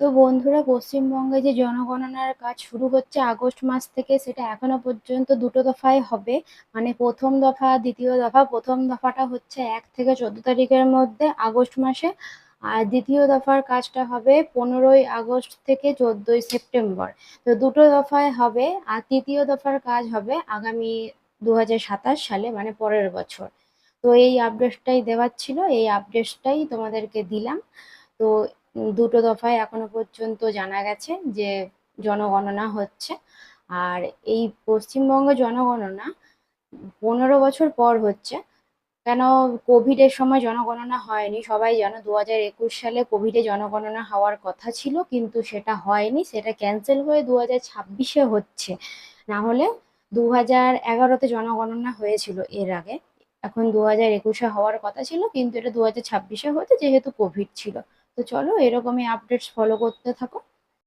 তো বন্ধুরা, পশ্চিমবঙ্গে যে জনগণনার কাজ শুরু হচ্ছে আগস্ট মাস থেকে, সেটা এখনো পর্যন্ত দুটো দফায় হবে। মানে প্রথম দফা, দ্বিতীয় দফা। প্রথম দফাটা হচ্ছে 1 থেকে 14 তারিখের মধ্যে আগস্ট মাসে। আর দ্বিতীয় দফার কাজটা হবে 15ই আগস্ট থেকে 14ই সেপ্টেম্বর। তো দুটো দফায় হবে। আর তৃতীয় দফার কাজ হবে আগামী 2027 সালে, মানে পরের বছর। তো এই আপডেটটাই দেওয়ার ছিল, এই আপডেটটাই তোমাদেরকে দিলাম। তো দুটো দফায় এখনো পর্যন্ত জানা গেছে যে জনগণনা হচ্ছে। আর এই পশ্চিমবঙ্গ জনগণনা 15 বছর পর হচ্ছে। কেন? কোভিড এর সময় জনগণনা হয়নি, সবাই জানো। 2021 সালে কোভিডে জনগণনা হওয়ার কথা ছিল, কিন্তু সেটা হয়নি, সেটা ক্যান্সেল হয়ে 2026-এ হচ্ছে। না হলে 2011-তে জনগণনা হয়েছিল এর আগে। এখন 2021-এ হওয়ার কথা ছিল, কিন্তু এটা 2026-এ হচ্ছে, যেহেতু কোভিড ছিল। তো চলো, এরকমই আপডেটস ফলো করতে থাকো।